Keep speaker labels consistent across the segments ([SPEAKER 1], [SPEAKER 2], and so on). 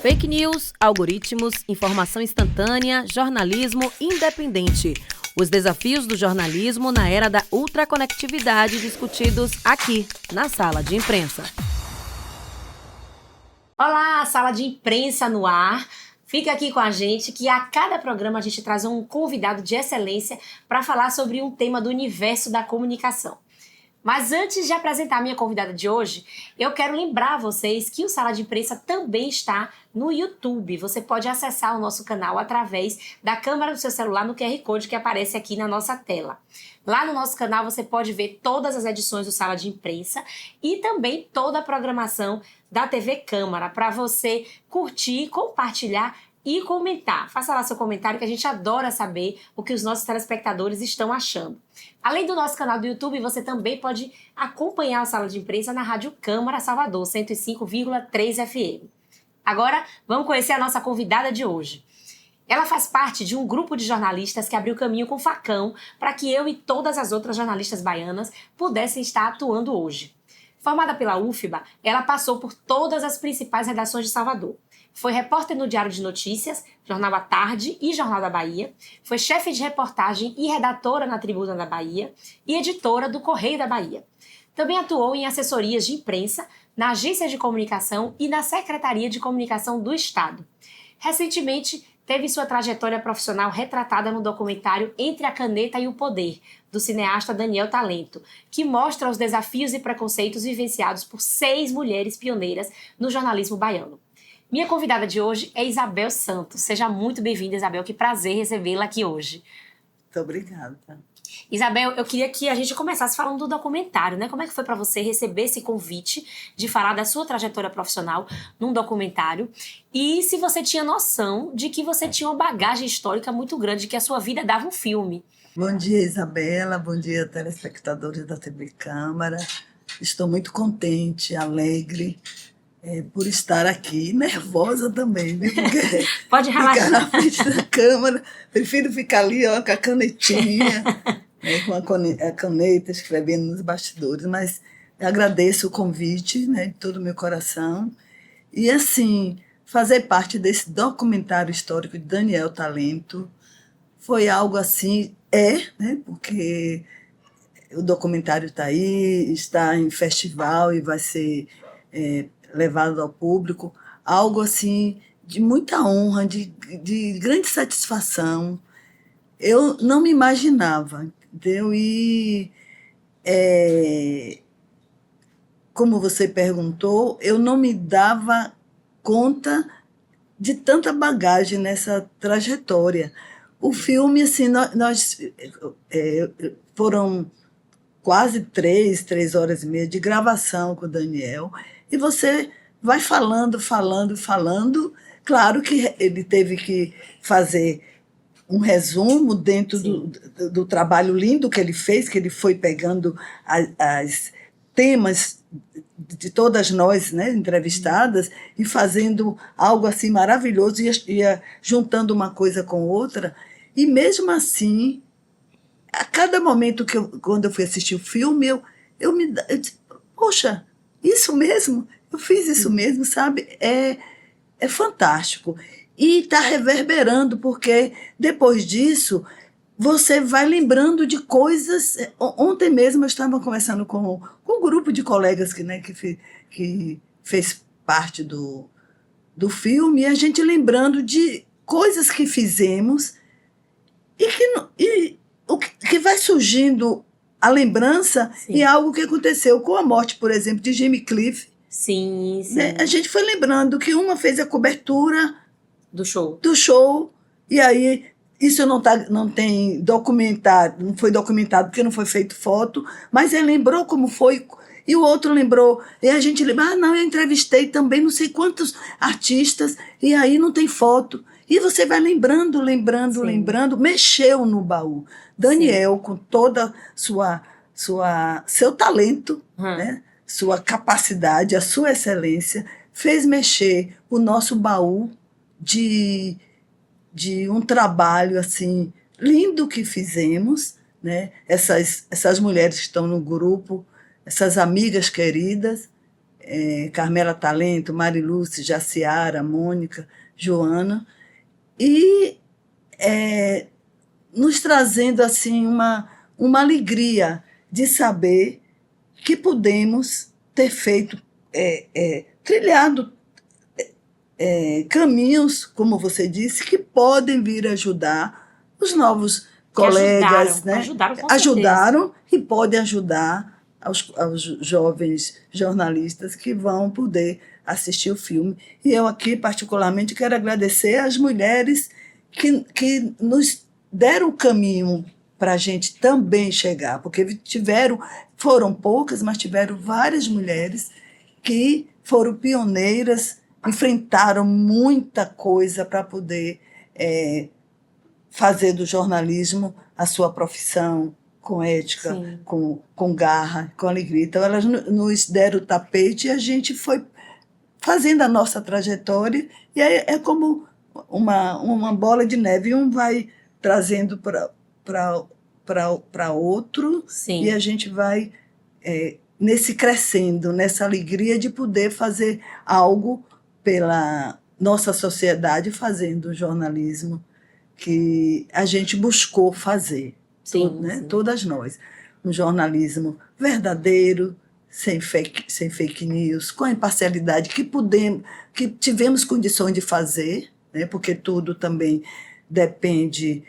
[SPEAKER 1] Fake news, algoritmos, informação instantânea, jornalismo independente. Os desafios do jornalismo na era da ultraconectividade discutidos aqui, na Sala de Imprensa.
[SPEAKER 2] Olá, Sala de Imprensa no ar. Fica aqui com a gente que a cada programa a gente traz um convidado de excelência para falar sobre um tema do universo da comunicação. Mas antes de apresentar a minha convidada de hoje, eu quero lembrar vocês que o Sala de Imprensa também está no YouTube. Você pode acessar o nosso canal através da câmera do seu celular no QR Code que aparece aqui na nossa tela. Lá no nosso canal você pode ver todas as edições do Sala de Imprensa e também toda a programação da TV Câmara para você curtir, compartilhar e comentar. Faça lá seu comentário que a gente adora saber o que os nossos telespectadores estão achando. Além do nosso canal do YouTube, você também pode acompanhar a Sala de Imprensa na Rádio Câmara Salvador, 105,3 FM. Agora, vamos conhecer a nossa convidada de hoje. Ela faz parte de um grupo de jornalistas que abriu caminho com facão para que eu e todas as outras jornalistas baianas pudessem estar atuando hoje. Formada pela UFBA, ela passou por todas as principais redações de Salvador. Foi repórter no Diário de Notícias, Jornal à Tarde e Jornal da Bahia. Foi chefe de reportagem e redatora na Tribuna da Bahia e editora do Correio da Bahia. Também atuou em assessorias de imprensa, na Agência de Comunicação e na Secretaria de Comunicação do Estado. Recentemente, teve sua trajetória profissional retratada no documentário Entre a Caneta e o Poder, do cineasta Daniel Talento, que mostra os desafios e preconceitos vivenciados por 6 mulheres pioneiras no jornalismo baiano. Minha convidada de hoje é Isabel Santos. Seja muito bem-vinda, Isabel. Que prazer recebê-la aqui hoje.
[SPEAKER 3] Muito obrigada.
[SPEAKER 2] Isabel, eu queria que a gente começasse falando do documentário, né? Como é que foi para você receber esse convite de falar da sua trajetória profissional num documentário? E se você tinha noção de que você tinha uma bagagem histórica muito grande, que a sua vida dava um filme?
[SPEAKER 3] Bom dia, Isabela. Bom dia, telespectadores da TV Câmara. Estou muito contente, alegre, por estar aqui, nervosa também, né? Porque
[SPEAKER 2] pode relaxar.
[SPEAKER 3] Ficar na frente da câmera, prefiro ficar ali ó, com a canetinha, né, com a caneta, escrevendo nos bastidores, mas agradeço o convite, né, de todo o meu coração. E assim, fazer parte desse documentário histórico de Daniel Talento foi algo assim, né, porque o documentário está aí, está em festival e vai ser levado ao público, algo assim de muita honra, de grande satisfação. Eu não me imaginava, entendeu? E, como você perguntou, eu não me dava conta de tanta bagagem nessa trajetória. O filme, assim, foram quase 3 horas e meia de gravação com o Daniel, e você vai falando. Claro que ele teve que fazer um resumo dentro do trabalho lindo que ele fez, que ele foi pegando as temas de todas nós, né, entrevistadas, e fazendo algo assim maravilhoso, ia juntando uma coisa com outra. E mesmo assim, a cada momento quando eu fui assistir o filme, eu disse, poxa, isso mesmo? Eu fiz isso mesmo, sabe? É fantástico. E está reverberando, porque depois disso, você vai lembrando de coisas. Ontem mesmo eu estava conversando com um grupo de colegas que fez parte do filme, e a gente lembrando de coisas que fizemos e o que vai surgindo a lembrança. Sim. E algo que aconteceu com a morte, por exemplo, de Jimmy Cliff.
[SPEAKER 2] Sim.
[SPEAKER 3] Né? A gente foi lembrando que uma fez a cobertura
[SPEAKER 2] do
[SPEAKER 3] show, e aí isso não tem documentado, não foi documentado porque não foi feito foto, mas ele lembrou como foi, e o outro lembrou, e a gente lembra, não, eu entrevistei também não sei quantos artistas, e aí não tem foto. E você vai lembrando, mexeu no baú. Daniel, sim, com toda seu talento, né, sua capacidade, a sua excelência, fez mexer o nosso baú de um trabalho assim lindo que fizemos, né? Essas mulheres que estão no grupo, essas amigas queridas, Carmela Talento, Marilúcia, Jaciara, Mônica, Joana, e nos trazendo assim uma alegria de saber que podemos ter feito, trilhado caminhos, como você disse, que podem vir ajudar os novos colegas, né? Ajudaram e podem ajudar aos jovens jornalistas que vão poder assistir o filme. E eu aqui, particularmente, quero agradecer às mulheres que nos deram o caminho para a gente também chegar, porque foram poucas, mas tiveram várias mulheres que foram pioneiras, enfrentaram muita coisa para poder fazer do jornalismo a sua profissão, com ética, com garra, com alegria. Então, elas nos deram o tapete e a gente foi fazendo a nossa trajetória, e é como uma bola de neve, um vai trazendo para outro, e a gente vai crescendo, nessa alegria de poder fazer algo pela nossa sociedade, fazendo o jornalismo que a gente buscou fazer. Todas nós. Um jornalismo verdadeiro, sem fake news, com a imparcialidade que tivemos condições de fazer, né? Porque tudo também depende.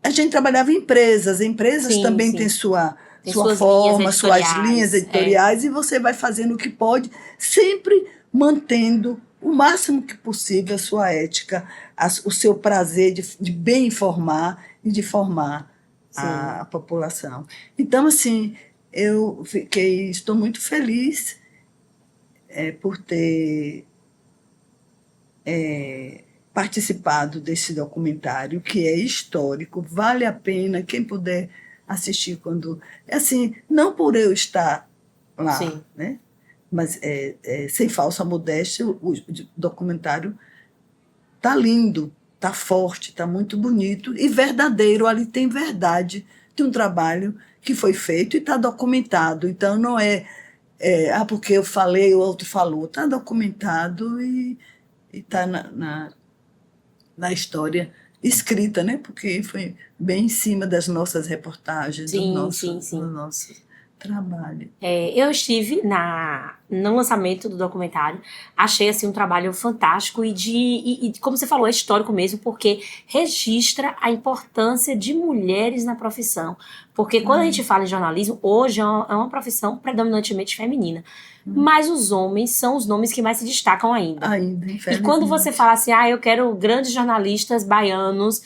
[SPEAKER 3] A gente trabalhava em empresas também têm sua forma, suas linhas editoriais, e você vai fazendo o que pode, sempre mantendo o máximo que possível a sua ética, o seu prazer de bem informar e de formar a população. Então, assim, estou muito feliz por ter participado desse documentário, que é histórico, vale a pena, quem puder assistir quando... Assim, não por eu estar lá, né? Mas sem falsa modéstia, o documentário está lindo, está forte, está muito bonito e verdadeiro. Ali tem verdade de um trabalho que foi feito e está documentado. Então, não porque eu falei, o outro falou. Está documentado e está na história escrita, né? Porque foi bem em cima das nossas reportagens, do nosso trabalho.
[SPEAKER 2] Eu estive no lançamento do documentário, achei assim um trabalho fantástico e como você falou, é histórico mesmo, porque registra a importância de mulheres na profissão. Porque quando a gente fala em jornalismo, hoje é uma profissão predominantemente feminina. Mas os homens são os nomes que mais se destacam ainda. E quando você fala assim, eu quero grandes jornalistas baianos,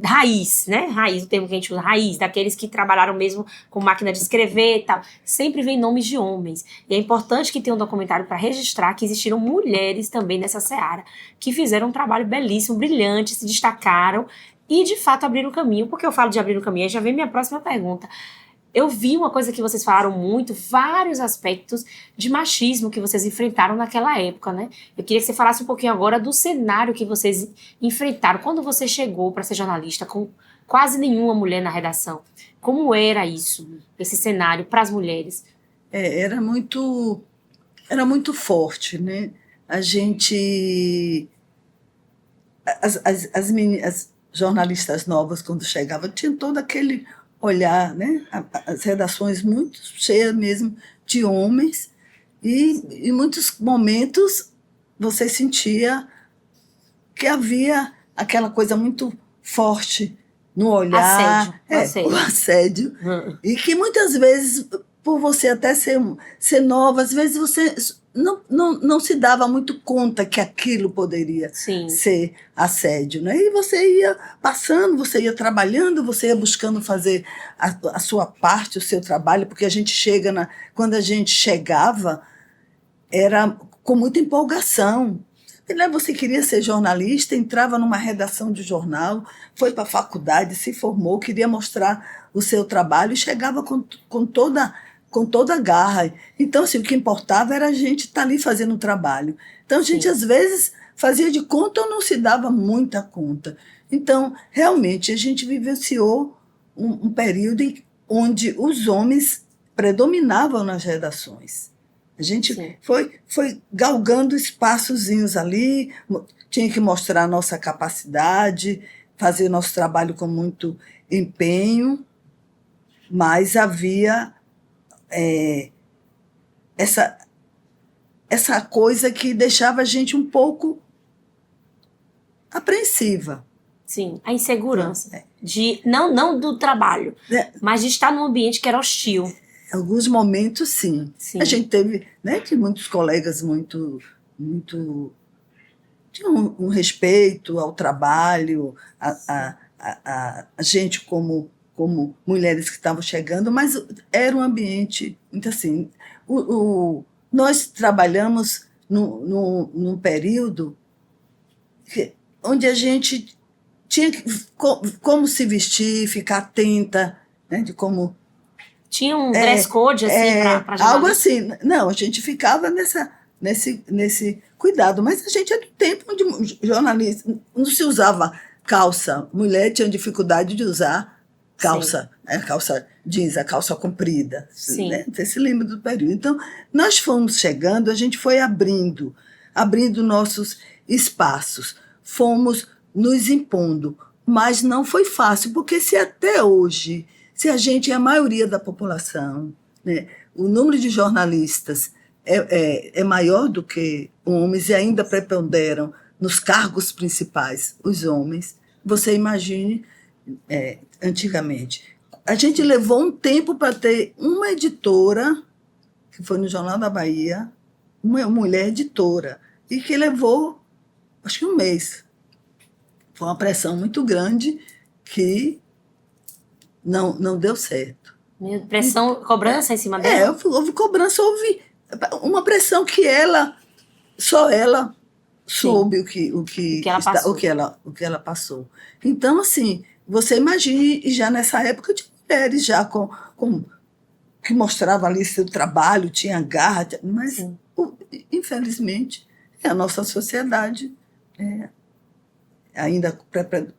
[SPEAKER 2] raiz, né? Raiz, o termo que a gente usa, raiz, daqueles que trabalharam mesmo com máquina de escrever e tal. Sempre vem nomes de homens. E é importante que tenha um documentário para registrar que existiram mulheres também nessa seara, que fizeram um trabalho belíssimo, brilhante, se destacaram e, de fato, abriram caminho. Por que eu falo de abrir o caminho? Aí já vem minha próxima pergunta. Eu vi uma coisa que vocês falaram muito, vários aspectos de machismo que vocês enfrentaram naquela época, né? Eu queria que você falasse um pouquinho agora do cenário que vocês enfrentaram. Quando você chegou para ser jornalista, com quase nenhuma mulher na redação, como era isso, esse cenário para as mulheres?
[SPEAKER 3] Era muito forte, né? A gente... As jornalistas novas, quando chegavam, tinham todo aquele... olhar, né? As redações muito cheias mesmo de homens, e em muitos momentos você sentia que havia aquela coisa muito forte no olhar, o assédio. E que muitas vezes, por você até ser nova, às vezes você não se dava muito conta que aquilo poderia ser assédio, né? E você ia passando, você ia trabalhando, você ia buscando fazer a sua parte, o seu trabalho, porque quando a gente chegava, era com muita empolgação. Você queria ser jornalista, entrava numa redação de jornal, foi para a faculdade, se formou, queria mostrar o seu trabalho e chegava com toda a garra. Então, assim, o que importava era a gente estar ali fazendo o trabalho. Então, a gente, às vezes, fazia de conta ou não se dava muita conta. Então, realmente, a gente vivenciou um período onde os homens predominavam nas redações. A gente foi galgando espaçozinhos ali, tinha que mostrar a nossa capacidade, fazer nosso trabalho com muito empenho, mas havia essa coisa que deixava a gente um pouco apreensiva.
[SPEAKER 2] Sim, a insegurança. Não do trabalho, mas de estar num ambiente que era hostil.
[SPEAKER 3] Em alguns momentos, sim. A gente teve, né, que muitos colegas muito tinham um respeito ao trabalho, a gente como mulheres que estavam chegando, mas era um ambiente muito assim. Nós trabalhamos num período onde a gente tinha como se vestir, ficar atenta, né, de como...
[SPEAKER 2] Tinha um dress code, assim, para
[SPEAKER 3] algo assim. Não, a gente ficava nesse cuidado. Mas a gente é do tempo onde jornalista não se usava calça. Mulher tinha dificuldade de usar calça. Calça jeans, a calça comprida.
[SPEAKER 2] Sim.
[SPEAKER 3] Né? Você se lembra do período. Então, nós fomos chegando, a gente foi abrindo nossos espaços. Fomos nos impondo. Mas não foi fácil, porque se até hoje... Se a gente é a maioria da população, né, o número de jornalistas é maior do que homens e ainda preponderam nos cargos principais os homens, você imagine antigamente. A gente levou um tempo para ter uma editora, que foi no Jornal da Bahia, uma mulher editora, e que levou, acho que um mês. Foi uma pressão muito grande que... Não deu certo.
[SPEAKER 2] Pressão, cobrança em cima dela?
[SPEAKER 3] Houve cobrança, houve uma pressão que só ela soube o que ela passou. Então, assim, você imagine, já nessa época de mulheres, já que mostrava ali seu trabalho, tinha garra, mas, infelizmente, a nossa sociedade ainda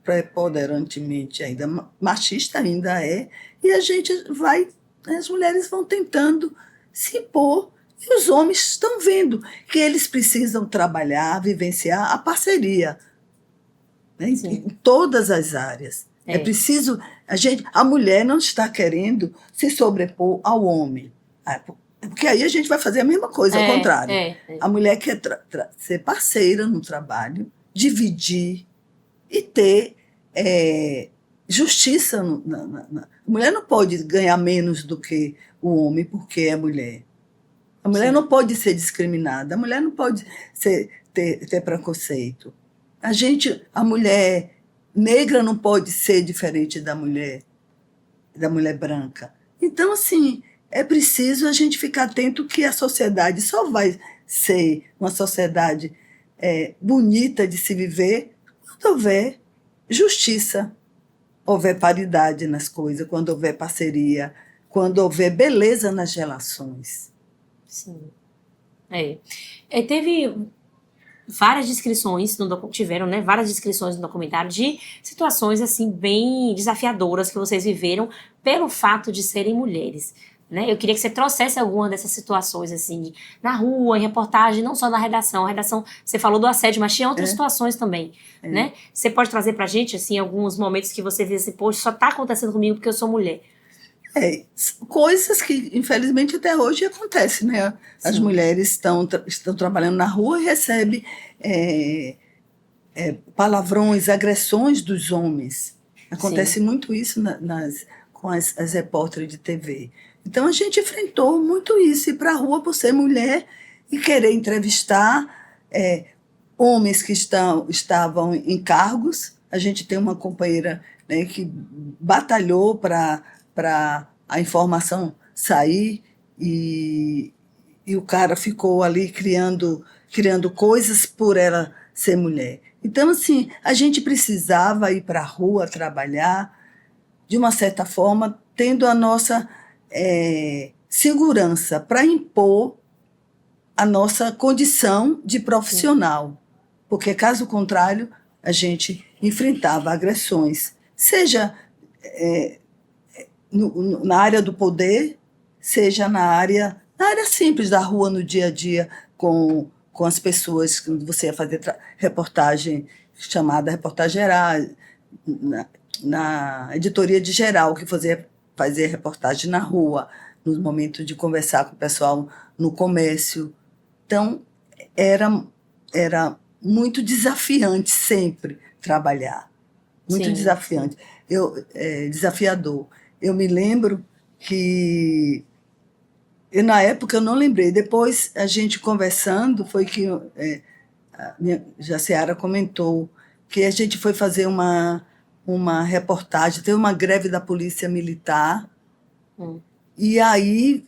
[SPEAKER 3] preponderantemente, ainda machista ainda e as mulheres vão tentando se impor, e os homens estão vendo que eles precisam trabalhar, vivenciar a parceria, né, em todas as áreas. É preciso, a mulher não está querendo se sobrepor ao homem, porque aí a gente vai fazer a mesma coisa, ao contrário. A mulher quer ser parceira no trabalho, dividir, e ter justiça. A mulher não pode ganhar menos do que o homem porque é mulher. A mulher não pode ser discriminada, a mulher não pode ter preconceito. A mulher negra não pode ser diferente da mulher branca. Então, assim, é preciso a gente ficar atento que a sociedade só vai ser uma sociedade bonita de se viver quando houver justiça, houver paridade nas coisas, quando houver parceria, quando houver beleza nas relações.
[SPEAKER 2] Sim. Teve várias descrições tiveram, né, várias descrições no documentário de situações assim bem desafiadoras que vocês viveram pelo fato de serem mulheres. Né? Eu queria que você trouxesse alguma dessas situações, assim, na rua, em reportagem, não só na redação. A redação, você falou do assédio, mas tinha outras situações também, né? Você pode trazer pra gente, assim, alguns momentos que você vê assim, poxa, só tá acontecendo comigo porque eu sou mulher.
[SPEAKER 3] Coisas que, infelizmente, até hoje acontecem, né? As mulheres estão trabalhando na rua e recebem palavrões, agressões dos homens. Acontece muito isso com as repórteres de TV. Então, a gente enfrentou muito isso, ir para a rua por ser mulher e querer entrevistar homens que estavam em cargos. A gente tem uma companheira, né, que batalhou para a informação sair e o cara ficou ali criando coisas por ela ser mulher. Então, assim, a gente precisava ir para a rua trabalhar, de uma certa forma, tendo a nossa segurança para impor a nossa condição de profissional. Porque, caso contrário, a gente enfrentava agressões, seja na área do poder, seja na área simples da rua, no dia a dia, com as pessoas, quando você ia fazer reportagem chamada reportagem geral, na editoria de geral, que fazia reportagem na rua, no momento de conversar com o pessoal no comércio. Então, era muito desafiante sempre trabalhar. Muito desafiante. Desafiador. Eu me lembro que... na época eu não lembrei. Depois, a gente conversando, foi que a minha Jaciara comentou que a gente foi fazer uma reportagem, teve uma greve da Polícia Militar, e aí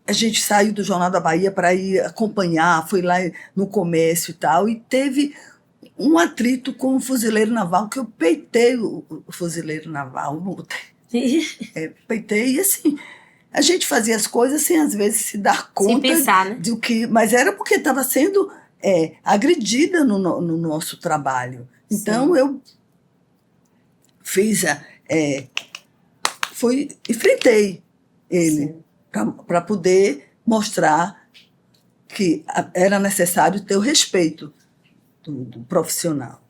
[SPEAKER 3] a gente saiu do Jornal da Bahia para ir acompanhar, foi lá no comércio e tal, e teve um atrito com o fuzileiro naval, que eu peitei o fuzileiro naval, peitei, e assim, a gente fazia as coisas sem às vezes se dar conta.
[SPEAKER 2] Sem pensar, né?
[SPEAKER 3] Do que, mas era porque estava sendo agredida no nosso trabalho. Então, eu fiz enfrentei ele para poder mostrar que era necessário ter o respeito do profissional,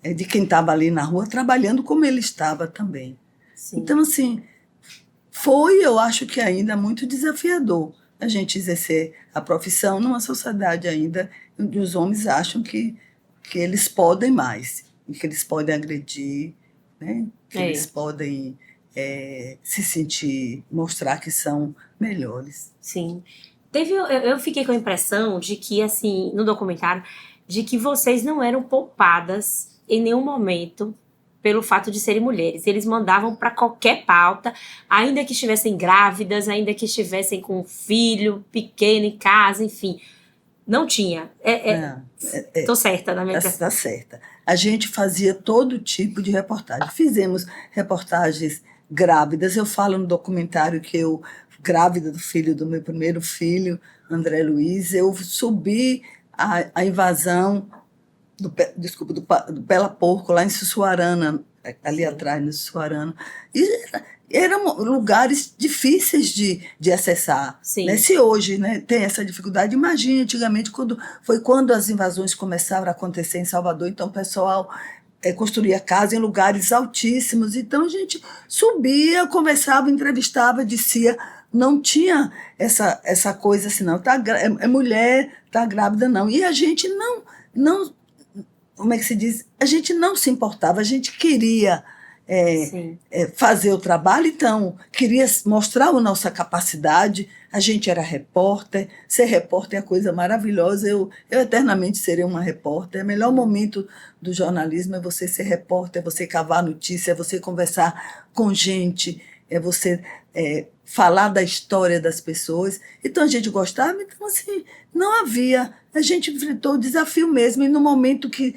[SPEAKER 3] de quem estava ali na rua trabalhando como ele estava também. Sim. Então, assim, eu acho que ainda muito desafiador a gente exercer a profissão numa sociedade ainda onde os homens acham que eles podem mais, que eles podem agredir, né? Que eles podem se sentir, mostrar que são melhores.
[SPEAKER 2] Sim. Eu fiquei com a impressão de que, assim, no documentário, de que vocês não eram poupadas em nenhum momento pelo fato de serem mulheres. Eles mandavam para qualquer pauta, ainda que estivessem grávidas, ainda que estivessem com um filho pequeno em casa, enfim. Não tinha. Estou certa na minha
[SPEAKER 3] Está certa. A gente fazia todo tipo de reportagem. Fizemos reportagens grávidas. Eu falo no documentário que eu, grávida do meu primeiro filho, André Luiz, eu subi a invasão do Pela Porco, lá em Sussuarana, ali atrás, no Sussuarana. E eram lugares difíceis de acessar. Né? Se hoje, né, tem essa dificuldade, imagine antigamente, quando as invasões começaram a acontecer em Salvador, então o pessoal construía casa em lugares altíssimos, então a gente subia, conversava, entrevistava, dizia, não tinha essa coisa assim, não, é mulher, está grávida, não. E a gente não, como é que se diz? A gente não se importava, a gente queria fazer o trabalho, então queria mostrar a nossa capacidade. A gente era repórter, ser repórter é a coisa maravilhosa, eu eternamente serei uma repórter. O melhor momento do jornalismo é você ser repórter, é você cavar notícia, é você conversar com gente, é você falar da história das pessoas. Então a gente gostava, então assim, não havia, a gente enfrentou o desafio mesmo, e no momento que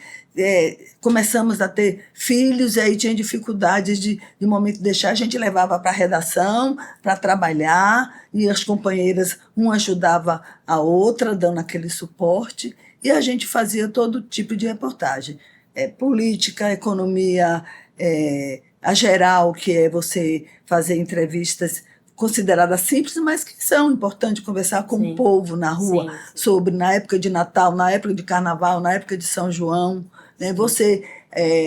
[SPEAKER 3] começamos a ter filhos, e aí tinha dificuldades de momento de deixar, a gente levava para a redação, para trabalhar, e as companheiras, uma ajudava a outra, dando aquele suporte, e a gente fazia todo tipo de reportagem. Política, economia, a geral, que é você fazer entrevistas consideradas simples, mas que são importantes, conversar com o povo na rua sobre, na época de Natal, na época de Carnaval, na época de São João, né? Você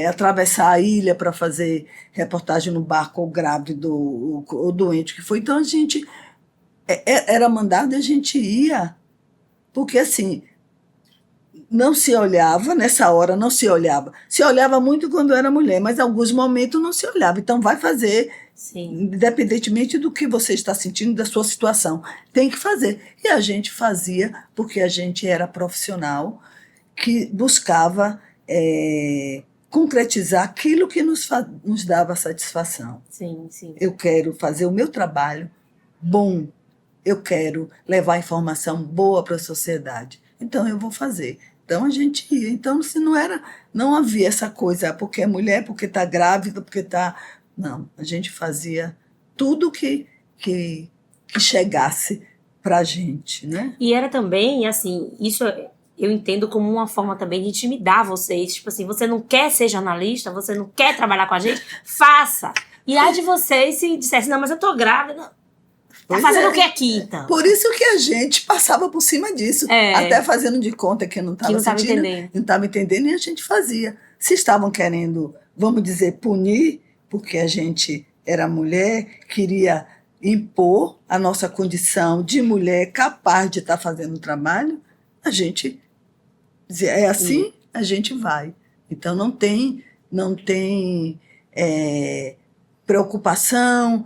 [SPEAKER 3] atravessar a ilha para fazer reportagem no barco, ou grávido, ou doente, que foi. Então a gente era mandado e a gente ia, porque assim, não se olhava, nessa hora não se olhava. Se olhava muito quando era mulher, mas em alguns momentos não se olhava. Então vai fazer, independentemente do que você está sentindo, da sua situação. Tem que fazer. E a gente fazia porque a gente era profissional que buscava concretizar aquilo que nos dava satisfação. Eu quero fazer o meu trabalho bom. Eu quero levar informação boa para a sociedade. Então eu vou fazer. Então a gente ia. Então se não havia essa coisa, porque é mulher, porque está grávida, porque está... Não, a gente fazia tudo que chegasse para a gente, né?
[SPEAKER 2] E era também, assim, isso eu entendo como uma forma também de intimidar vocês. Tipo assim, você não quer ser jornalista, você não quer trabalhar com a gente, faça! E aí de vocês se dissesse, não, mas eu tô grávida, não.
[SPEAKER 3] Pois
[SPEAKER 2] fazendo
[SPEAKER 3] é.
[SPEAKER 2] o que aqui, então?
[SPEAKER 3] Por isso que a gente passava por cima disso, até fazendo de conta que não estava sentindo,
[SPEAKER 2] entendendo.
[SPEAKER 3] não estava entendendo, e a gente fazia. Se estavam querendo, vamos dizer, punir, porque a gente era mulher, queria impor a nossa condição de mulher capaz de estar fazendo o trabalho, a gente dizia, é assim, a gente vai. Então não tem preocupação,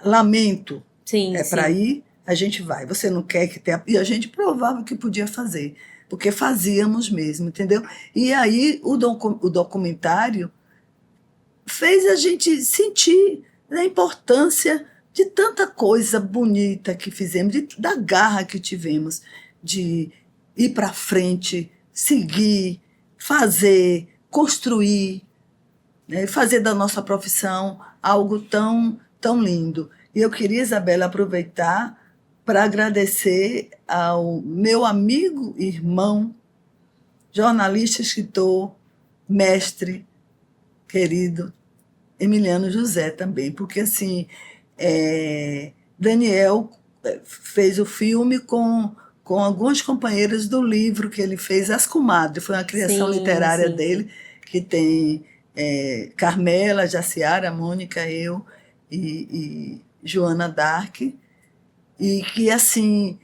[SPEAKER 3] lamento.
[SPEAKER 2] Sim,
[SPEAKER 3] Para ir, a gente vai. Você não quer que tenha. E a gente provava que podia fazer, porque fazíamos mesmo, entendeu? E aí o documentário fez a gente sentir a importância de tanta coisa bonita que fizemos, da garra que tivemos de ir para frente, seguir, fazer, construir, né? Fazer da nossa profissão algo tão, tão lindo. E eu queria, Isabela, aproveitar para agradecer ao meu amigo, irmão, jornalista, escritor, mestre, querido, Emiliano José também, porque assim, Daniel fez o filme com algumas companheiras do livro que ele fez, As Comadres, foi uma criação literária dele, que tem Carmela, Jaciara, Mônica, eu e Joana Dark, e que assim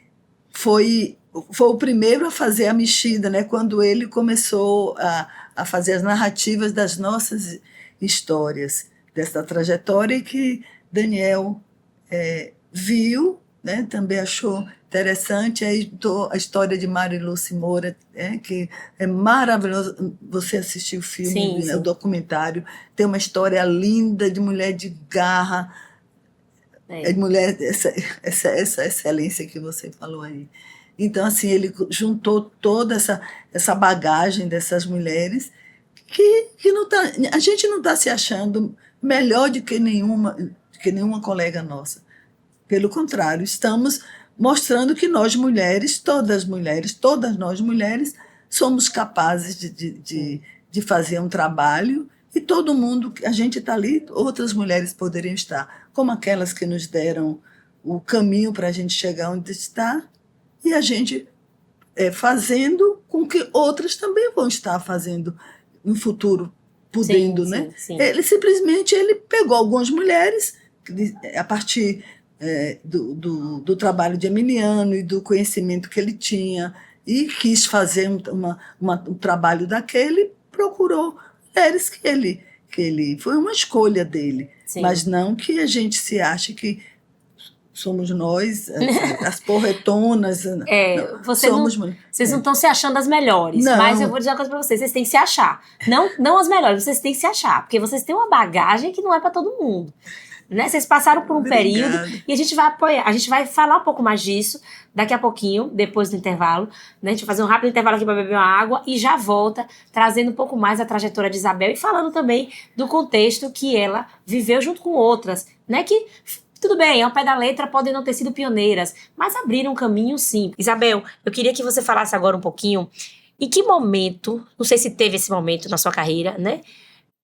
[SPEAKER 3] foi o primeiro a fazer a mexida, né? Quando ele começou a fazer as narrativas das nossas histórias, dessa trajetória, e que Daniel viu, né? Também achou interessante a história de Marilu Moura, que é maravilhoso você assistir o filme, o documentário, tem uma história linda de mulher de garra, de mulher, essa excelência que você falou aí. Então, assim, ele juntou toda essa bagagem dessas mulheres que não tá, a gente não está se achando melhor do que nenhuma colega nossa. Pelo contrário, estamos mostrando que nós mulheres, todas nós mulheres, somos capazes de fazer um trabalho, e todo mundo, a gente está ali, outras mulheres poderiam estar, como aquelas que nos deram o caminho para a gente chegar onde está, e a gente fazendo com que outras também vão estar fazendo no futuro, podendo, né? Ele simplesmente pegou algumas mulheres, a partir do trabalho de Emiliano e do conhecimento que ele tinha, e quis fazer um trabalho daquele, procurou mulheres que ele foi uma escolha dele. Sim. Mas não que a gente se ache que somos nós, as porretonas.
[SPEAKER 2] Vocês não estão se achando as melhores. Não. Mas eu vou dizer uma coisa para vocês têm que se achar. Não as melhores, vocês têm que se achar. Porque vocês têm uma bagagem que não é para todo mundo. Né? Vocês passaram por um período e a gente vai apoiar. A gente vai falar um pouco mais disso daqui a pouquinho, depois do intervalo. Né? A gente vai fazer um rápido intervalo aqui para beber uma água e já volta trazendo um pouco mais a trajetória de Isabel e falando também do contexto que ela viveu junto com outras, né? Que tudo bem, ao pé da letra podem não ter sido pioneiras, mas abriram um caminho sim. Isabel, eu queria que você falasse agora um pouquinho em que momento, não sei se teve esse momento na sua carreira, né?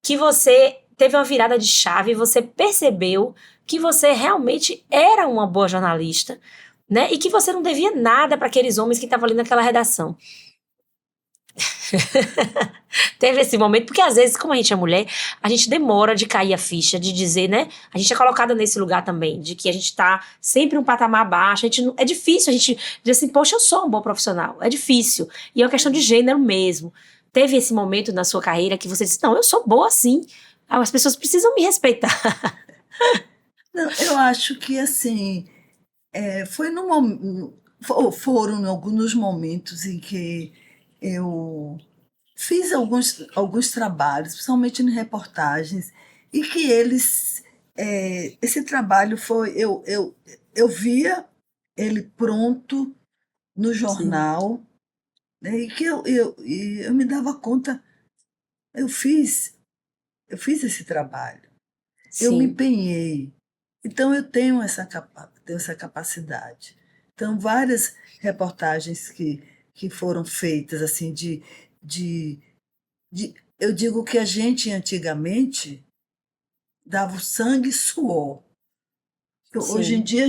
[SPEAKER 2] Que você teve uma virada de chave e você percebeu que você realmente era uma boa jornalista, né? E que você não devia nada para aqueles homens que estavam ali naquela redação. Teve esse momento, porque às vezes, como a gente é mulher, a gente demora de cair a ficha, de dizer, né? A gente é colocada nesse lugar também, de que a gente tá sempre um patamar abaixo, é difícil a gente dizer assim, poxa, eu sou um bom profissional, é difícil, e é uma questão de gênero mesmo. Teve esse momento na sua carreira que você disse, não, eu sou boa sim, as pessoas precisam me respeitar.
[SPEAKER 3] Não, eu acho que assim, foram alguns momentos em que eu fiz alguns trabalhos, principalmente em reportagens, e que esse trabalho foi, eu via ele pronto no jornal, né, e que eu me dava conta, eu fiz esse trabalho, eu me empenhei, então eu tenho essa capacidade. Então, várias reportagens que foram feitas, assim, eu digo que a gente, antigamente, dava o sangue e suor Hoje em
[SPEAKER 2] Sim,
[SPEAKER 3] dia,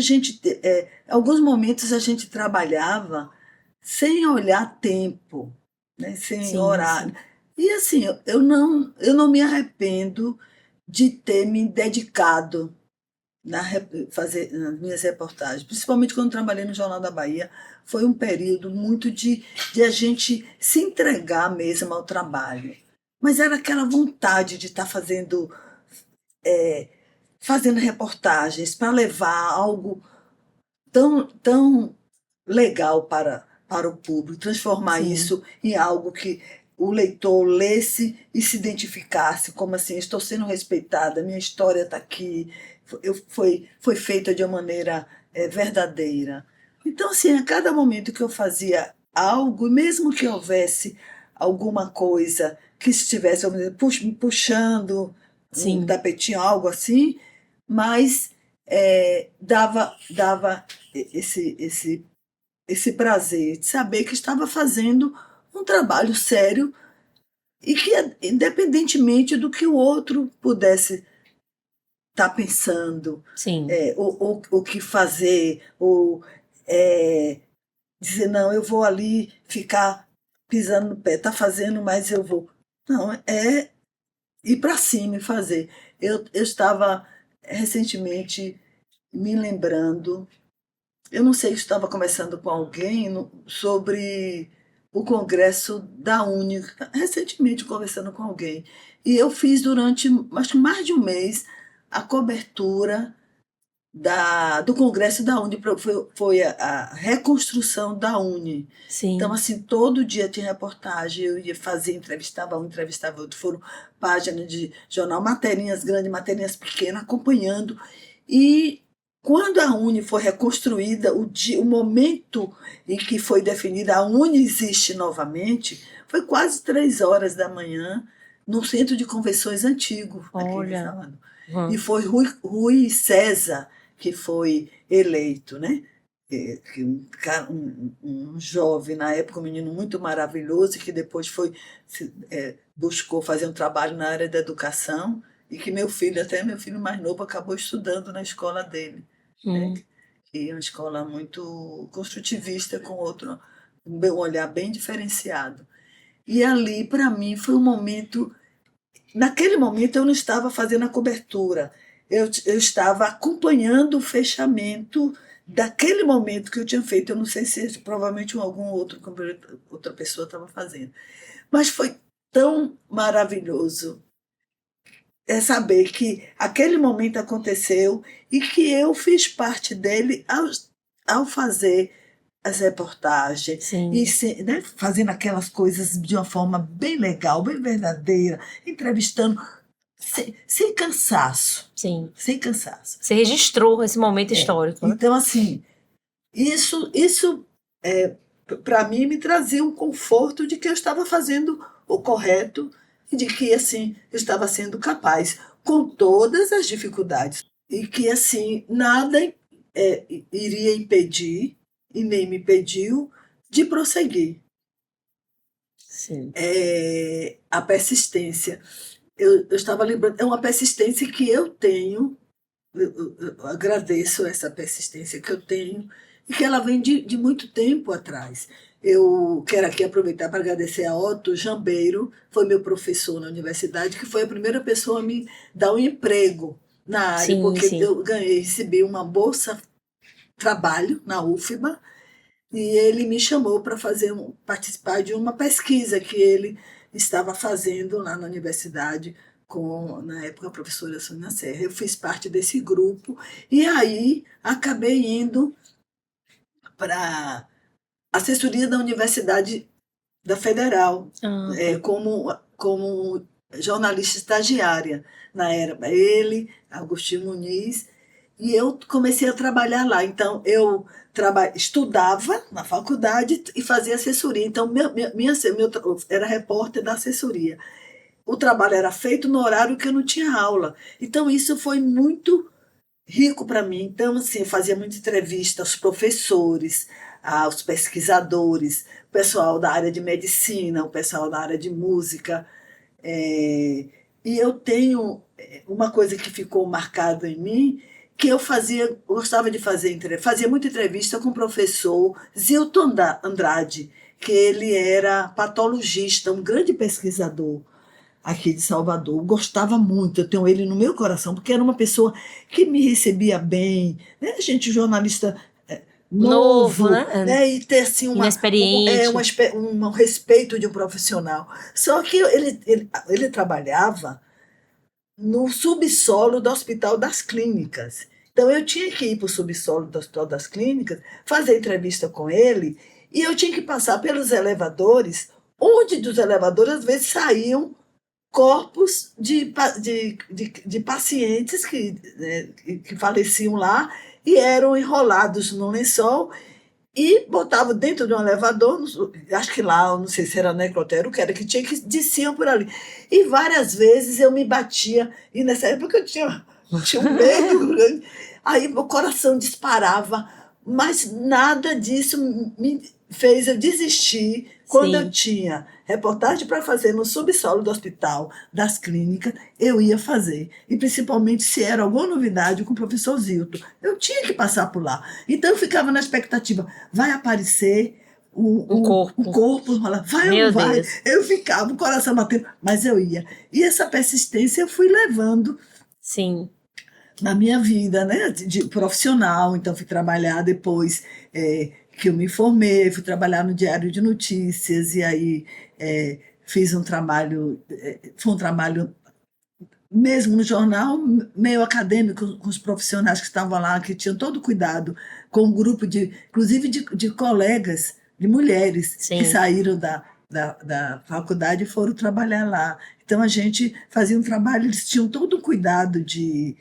[SPEAKER 3] alguns momentos a gente trabalhava sem olhar tempo, né? Sem
[SPEAKER 2] sim,
[SPEAKER 3] horário.
[SPEAKER 2] sim.
[SPEAKER 3] E assim, eu não me arrependo de ter me dedicado fazer nas minhas reportagens, principalmente quando trabalhei no Jornal da Bahia. Foi um período muito de a gente se entregar mesmo ao trabalho. Mas era aquela vontade de estar fazendo reportagens para levar algo tão legal para o público, transformar
[SPEAKER 2] Sim.
[SPEAKER 3] isso em algo que o leitor lesse e se identificasse, como assim, estou sendo respeitada, minha história está aqui, foi feita de uma maneira verdadeira. Então, assim, a cada momento que eu fazia algo, mesmo que houvesse alguma coisa que estivesse, vamos dizer, puxando um
[SPEAKER 2] Sim.
[SPEAKER 3] tapetinho, algo assim, mas dava esse prazer de saber que estava fazendo um trabalho sério e que, independentemente do que o outro pudesse estar pensando,
[SPEAKER 2] Sim.
[SPEAKER 3] ou o que fazer, ou é, dizer, não, eu vou ali ficar pisando no pé, está fazendo, mas eu vou. Não, é ir para cima e fazer. Eu estava recentemente me lembrando. Eu não sei se estava conversando com alguém sobre o congresso da Uni, recentemente conversando com alguém. E eu fiz durante, acho que mais de um mês, a cobertura do congresso da Uni, foi a reconstrução da Uni. Então,
[SPEAKER 2] Sim.
[SPEAKER 3] assim, todo dia tinha reportagem, eu ia fazer, entrevistava outro, foram páginas de jornal, materinhas grandes, materinhas pequenas, acompanhando. E quando a Uni foi reconstruída, o momento em que foi definida, a Uni existe novamente, foi quase 3 horas da manhã, no centro de convenções antigo, aqui em
[SPEAKER 2] Olha.
[SPEAKER 3] Salvador. E
[SPEAKER 2] Uhum.
[SPEAKER 3] foi Rui César que foi eleito, né? Um jovem, na época, um menino muito maravilhoso, e que depois buscou fazer um trabalho na área da educação, e que até meu filho mais novo, acabou estudando na escola dele, né?
[SPEAKER 2] Uhum.
[SPEAKER 3] E é uma escola muito construtivista, com um olhar bem diferenciado. E ali, para mim, foi um momento. Naquele momento, eu não estava fazendo a cobertura, eu estava acompanhando o fechamento daquele momento que eu tinha feito. Eu não sei se provavelmente outra pessoa estava fazendo, mas foi tão maravilhoso saber que aquele momento aconteceu e que eu fiz parte dele ao fazer as reportagens e
[SPEAKER 2] Sim.
[SPEAKER 3] né, fazendo aquelas coisas de uma forma bem legal, bem verdadeira, entrevistando sem cansaço,
[SPEAKER 2] Sim.
[SPEAKER 3] sem cansaço.
[SPEAKER 2] Você registrou esse momento histórico, né?
[SPEAKER 3] Então, assim, isso para mim me trazia um conforto de que eu estava fazendo o correto e de que assim eu estava sendo capaz com todas as dificuldades e que assim nada iria impedir e nem me impediu de prosseguir.
[SPEAKER 2] Sim.
[SPEAKER 3] A persistência. Eu estava lembrando, é uma persistência que eu tenho. Eu agradeço essa persistência que eu tenho e que ela vem de muito tempo atrás. Eu quero aqui aproveitar para agradecer a Otto Jambeiro, foi meu professor na universidade, que foi a primeira pessoa a me dar um emprego na área,
[SPEAKER 2] Sim,
[SPEAKER 3] porque
[SPEAKER 2] sim.
[SPEAKER 3] eu recebi uma bolsa trabalho na UFBA e ele me chamou para participar de uma pesquisa que ele estava fazendo lá na universidade com, na época, a professora Sônia Serra. Eu fiz parte desse grupo e aí acabei indo para a assessoria da Universidade da Federal,
[SPEAKER 2] Ah, tá.
[SPEAKER 3] como jornalista estagiária. Na era ele, Agostinho Muniz, e eu comecei a trabalhar lá. Então, eu estudava na faculdade e fazia assessoria. Então, era repórter da assessoria. O trabalho era feito no horário que eu não tinha aula. Então, isso foi muito rico para mim. Então, assim, eu fazia muita entrevista aos professores, aos pesquisadores, o pessoal da área de medicina, o pessoal da área de música. E eu tenho uma coisa que ficou marcada em mim, que eu gostava de fazia muita entrevista com o professor Zilton Andrade, que ele era patologista, um grande pesquisador aqui de Salvador. Gostava muito, eu tenho ele no meu coração, porque era uma pessoa que me recebia bem, né? A gente, jornalista novo, né? E ter assim
[SPEAKER 2] inexperiente.
[SPEAKER 3] Um respeito de um profissional. Só que ele trabalhava no subsolo do Hospital das Clínicas. Então eu tinha que ir para o subsolo do Hospital das Clínicas, fazer entrevista com ele, e eu tinha que passar pelos elevadores, onde dos elevadores às vezes saíam corpos de pacientes que faleciam lá e eram enrolados no lençol e botavam dentro de um elevador, acho que lá, eu não sei se era necrotério, que era que tinha que desciam por ali. E várias vezes eu me batia, e nessa época eu tinha um medo grande, aí meu coração disparava, mas nada disso me fez eu desistir. Quando eu tinha reportagem para fazer no subsolo do hospital, das clínicas, eu ia fazer. E principalmente se era alguma novidade com o professor Zilton. Eu tinha que passar por lá. Então eu ficava na expectativa, vai aparecer o corpo, vai ou não vai? Deus. Eu ficava, o coração batendo, mas eu ia. E essa persistência eu fui levando na minha vida, né, de profissional. Então fui trabalhar depois que eu me formei, fui trabalhar no Diário de Notícias, e aí fiz um trabalho, foi um trabalho mesmo no jornal, meio acadêmico, com os profissionais que estavam lá, que tinham todo cuidado, com um grupo inclusive de colegas, de mulheres, que saíram da faculdade e foram trabalhar lá. Então a gente fazia um trabalho, eles tinham todo o cuidado de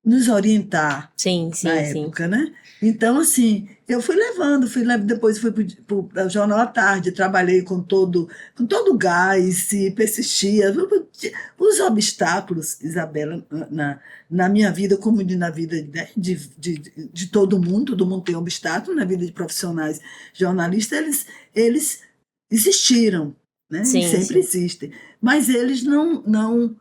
[SPEAKER 3] nos orientar na época, né? Então, assim, eu fui levando, depois fui para o Jornal à Tarde, trabalhei com todo o gás, e persistia. Os obstáculos, Isabela, na minha vida, como na vida, né, de todo mundo tem obstáculos na vida de profissionais jornalistas, eles existiram, né? E sempre existem. Mas eles não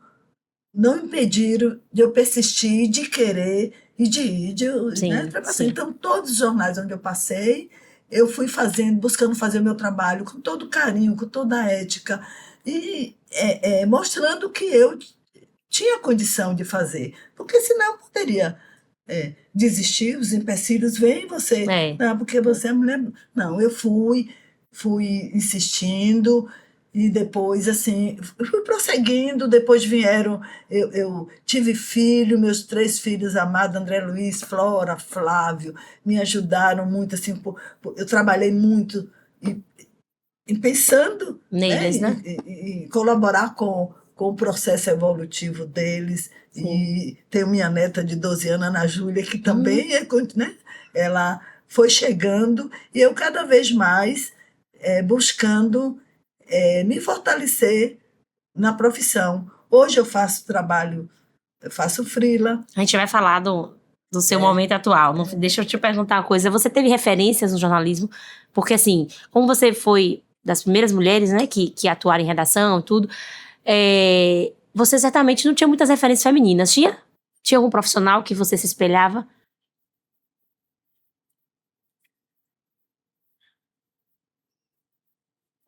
[SPEAKER 3] impediram de eu persistir, de querer e de ir. Né? Então, todos os jornais onde eu passei, eu fui buscando fazer o meu trabalho com todo carinho, com toda a ética, e mostrando que eu tinha condição de fazer. Porque senão eu poderia desistir, os empecilhos vêm, você... Não, porque você é mulher... Não, eu fui insistindo. E depois, assim, fui prosseguindo. Depois vieram, eu tive filho, meus 3 filhos amados, André Luiz, Flora, Flávio, me ajudaram muito, assim, eu trabalhei muito pensando
[SPEAKER 2] neles, né?
[SPEAKER 3] E colaborar com o processo evolutivo deles. E tenho minha neta de 12 anos, Ana Júlia, que também né? Ela foi chegando, e eu cada vez mais buscando me fortalecer na profissão. Hoje eu faço trabalho, eu faço freela.
[SPEAKER 2] A gente vai falar do seu momento atual. Deixa eu te perguntar uma coisa. Você teve referências no jornalismo? Porque, assim, como você foi das primeiras mulheres, né, que atuaram em redação e tudo, você certamente não tinha muitas referências femininas. Tinha? Tinha algum profissional que você se espelhava?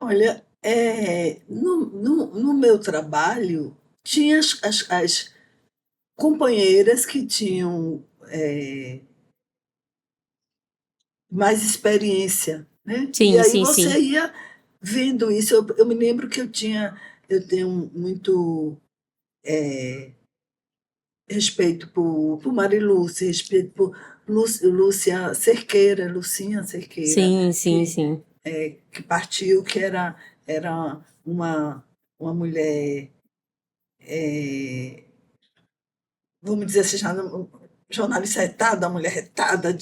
[SPEAKER 3] Olha, no meu trabalho, tinha as companheiras que tinham mais experiência, né? E aí você ia vendo isso. Eu me lembro que eu tenho muito respeito por Marilúcia, respeito por Lucinha Cerqueira.
[SPEAKER 2] Sim.
[SPEAKER 3] Que partiu, que era uma mulher, vamos dizer assim, jornalista retada, mulher retada,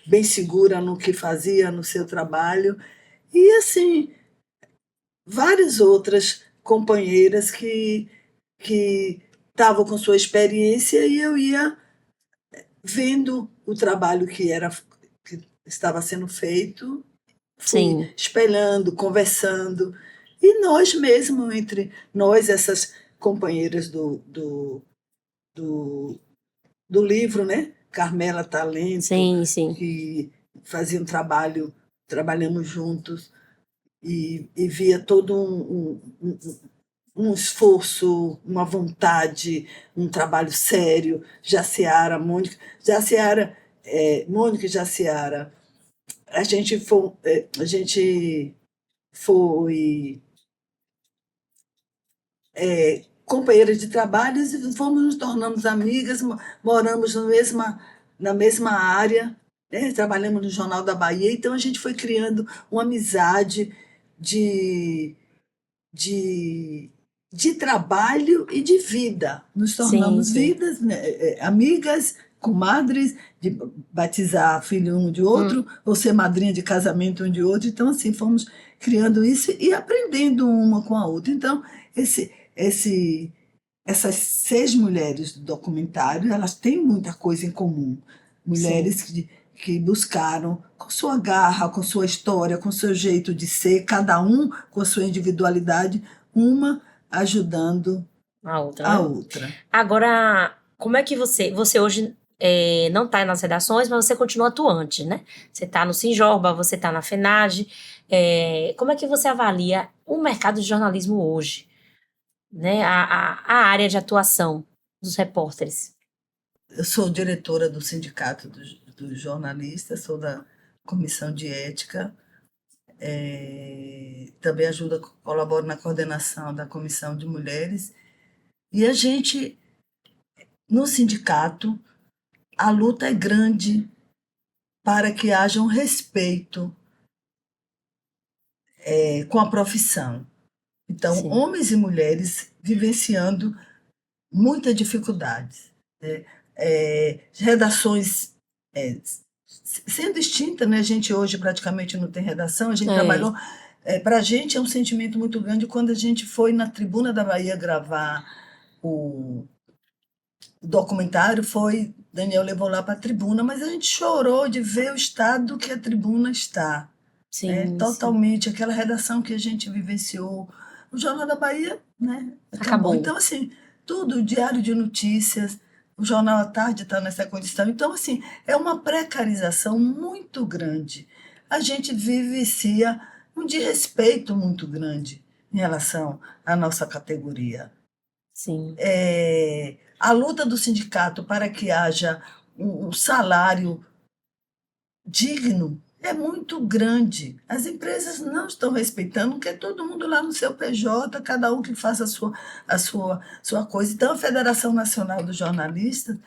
[SPEAKER 3] bem segura no que fazia, no seu trabalho. E, assim, várias outras companheiras que estavam com sua experiência, e eu ia vendo o trabalho que estava sendo feito, fui espelhando, conversando. E nós mesmo, entre nós, essas companheiras do livro, né? Carmela Talento,
[SPEAKER 2] Sim.
[SPEAKER 3] que fazia trabalhamos juntos, e via todo um esforço, uma vontade, um trabalho sério. Mônica e Jaciara, a gente foi companheiras de trabalho e fomos nos tornando amigas, moramos na mesma área, né? Trabalhamos no Jornal da Bahia, então a gente foi criando uma amizade de, de, de trabalho e de vida. Nos tornamos
[SPEAKER 2] Sim.
[SPEAKER 3] vidas, né? Amigas, comadres, de batizar filho um de outro, ou ser madrinha de casamento um de outro. Então, assim, fomos criando isso e aprendendo uma com a outra. Então, essas 6 mulheres do documentário, elas têm muita coisa em comum. Mulheres que buscaram, com sua garra, com sua história, com seu jeito de ser, cada um com a sua individualidade, uma ajudando
[SPEAKER 2] A outra,
[SPEAKER 3] a
[SPEAKER 2] né?
[SPEAKER 3] outra.
[SPEAKER 2] Agora, como é que você hoje não está nas redações, mas você continua atuante, né? Você está no Sinjorba, você está na FENAGE. Como é que você avalia o mercado de jornalismo hoje? Né? A área de atuação dos repórteres.
[SPEAKER 3] Eu sou diretora do Sindicato dos Jornalistas, sou da Comissão de Ética, também colaboro na coordenação da Comissão de Mulheres. E a gente, no sindicato, a luta é grande para que haja um respeito com a profissão. Então,
[SPEAKER 2] Sim.
[SPEAKER 3] Homens e mulheres vivenciando muitas dificuldades. Redações sendo extinta, né? A gente hoje praticamente não tem redação, a gente trabalhou. Para a gente é um sentimento muito grande quando a gente foi na Tribuna da Bahia gravar o documentário, Daniel levou lá para a tribuna, mas a gente chorou de ver o estado que a tribuna está.
[SPEAKER 2] Sim,
[SPEAKER 3] totalmente, aquela redação que a gente vivenciou. O Jornal da Bahia, né?
[SPEAKER 2] Acabou.
[SPEAKER 3] Então, assim, tudo, o Diário de Notícias, o Jornal à Tarde está nessa condição. Então, assim, é uma precarização muito grande. A gente vivencia um desrespeito muito grande em relação à nossa categoria.
[SPEAKER 2] Sim.
[SPEAKER 3] A luta do sindicato para que haja um salário digno é muito grande. As empresas não estão respeitando, quer todo mundo lá no seu PJ, cada um que faça a sua coisa. Então, a Federação Nacional dos Jornalistas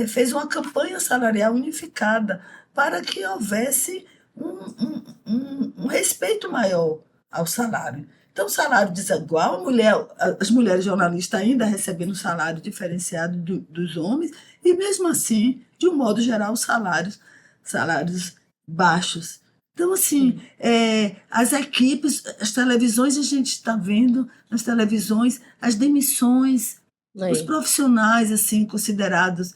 [SPEAKER 3] fez uma campanha salarial unificada para que houvesse um respeito maior ao salário. Então, o salário desigual, as mulheres jornalistas ainda recebendo salário diferenciado dos homens, e mesmo assim, de um modo geral, salários baixos. Então, assim, as equipes, as televisões, a gente está vendo nas televisões as demissões, os profissionais assim considerados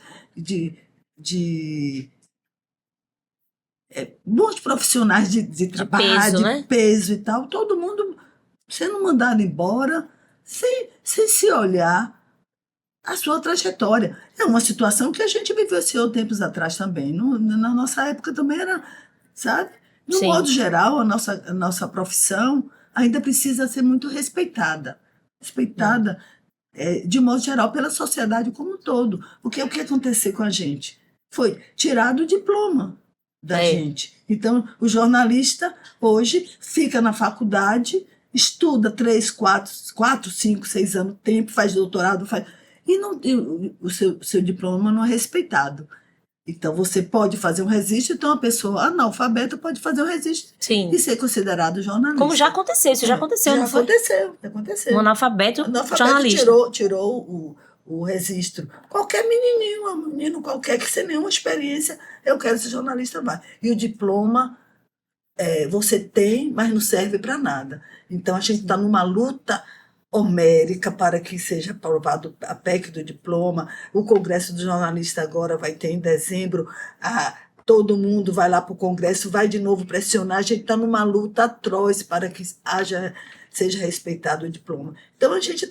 [SPEAKER 3] bons profissionais de trabalho, de peso e tal, todo mundo sendo mandado embora sem se olhar a sua trajetória. É uma situação que a gente vivenciou tempos atrás também. Na nossa época também era, sabe? No modo geral, a nossa profissão ainda precisa ser muito respeitada. De modo geral, pela sociedade como um todo. Porque o que aconteceu com a gente? Foi tirar o diploma da gente. Então, o jornalista hoje fica na faculdade, estuda 3, 4, 5, 6 anos, faz doutorado, e o seu diploma não é respeitado. Então, você pode fazer um registro, então a pessoa analfabeta pode fazer um registro e ser considerado jornalista.
[SPEAKER 2] Como já aconteceu, isso já aconteceu, não foi?
[SPEAKER 3] Aconteceu.
[SPEAKER 2] Um analfabeto jornalista.
[SPEAKER 3] Tirou o registro. Qualquer menininho, um menino qualquer que sem nenhuma experiência, eu quero ser jornalista, vai. E o diploma você tem, mas não serve para nada. Então, a gente está numa luta homérica para que seja aprovado a PEC do diploma. O Congresso do Jornalista agora vai ter em dezembro todo mundo vai lá para o Congresso, vai de novo pressionar, a gente está numa luta atroz para que seja respeitado o diploma. Então, a gente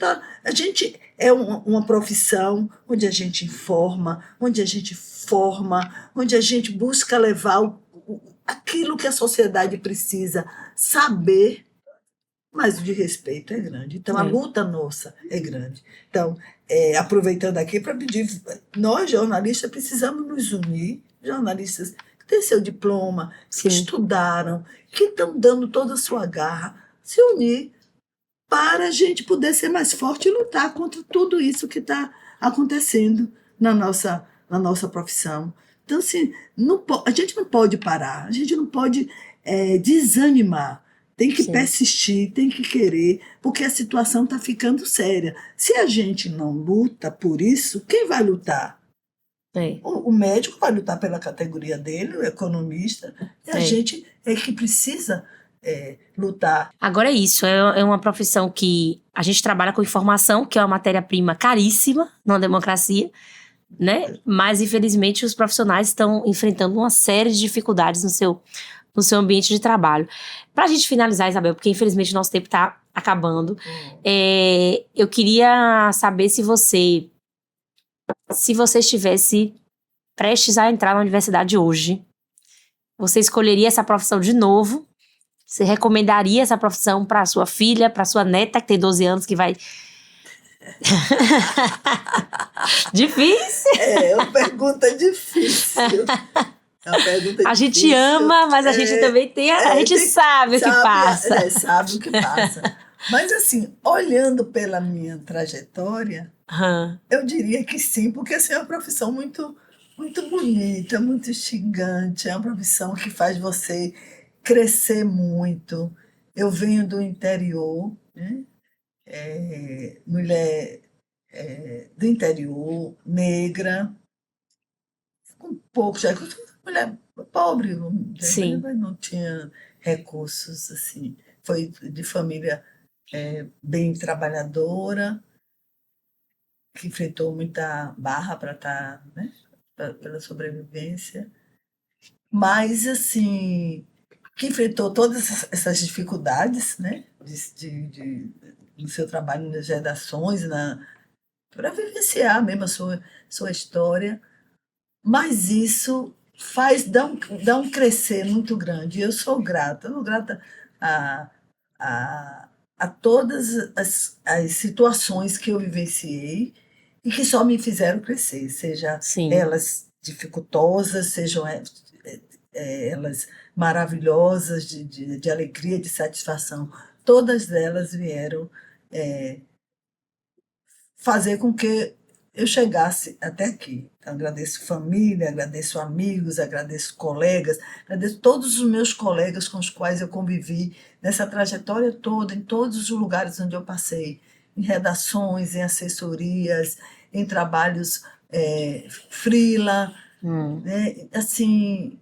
[SPEAKER 3] é uma profissão onde a gente informa, onde a gente forma, onde a gente busca levar aquilo que a sociedade precisa saber, mas o de respeito é grande. Então, a luta nossa é grande. Então, aproveitando aqui para pedir, nós, jornalistas, precisamos nos unir, jornalistas que têm seu diploma, que estudaram, que estão dando toda a sua garra, se unir para a gente poder ser mais forte e lutar contra tudo isso que está acontecendo na nossa profissão. Então, assim, a gente não pode parar, a gente não pode desanimar. Tem que persistir, tem que querer, porque a situação está ficando séria. Se a gente não luta por isso, quem vai lutar? O médico vai lutar pela categoria dele, o economista, e a gente é que precisa lutar.
[SPEAKER 2] Agora é isso, é uma profissão que a gente trabalha com informação, que é uma matéria-prima caríssima numa democracia, né? Mas, infelizmente, os profissionais estão enfrentando uma série de dificuldades no seu ambiente de trabalho. Para a gente finalizar, Isabel, porque infelizmente o nosso tempo está acabando, eu queria saber se você estivesse prestes a entrar na universidade hoje, você escolheria essa profissão de novo? Você recomendaria essa profissão para sua filha, para sua neta, que tem 12 anos, que vai... Difícil?
[SPEAKER 3] É uma pergunta difícil.
[SPEAKER 2] A gente ama, mas a gente também a gente sabe o que passa.
[SPEAKER 3] Sabe o que passa. Mas assim, olhando pela minha trajetória, eu diria que sim, porque assim, é uma profissão muito, muito bonita, muito instigante, é uma profissão que faz você crescer muito. Eu venho do interior, né? Mulher do interior, negra, com pouco, já mulher pobre, mas não tinha recursos, assim. Foi de família bem trabalhadora, que enfrentou muita barra para estar, né, pela sobrevivência, mas, assim, que enfrentou todas essas dificuldades, né, no seu trabalho nas redações, para vivenciar mesmo a sua história, mas isso dá um crescer muito grande. E eu sou grata a todas as situações que eu vivenciei e que só me fizeram crescer, seja elas dificultosas, sejam elas maravilhosas, de alegria, de satisfação. Todas elas vieram fazer com que eu chegasse até aqui. Então, agradeço família, agradeço amigos, agradeço colegas, agradeço todos os meus colegas com os quais eu convivi nessa trajetória toda, em todos os lugares onde eu passei, em redações, em assessorias, em trabalhos freela, né? Assim,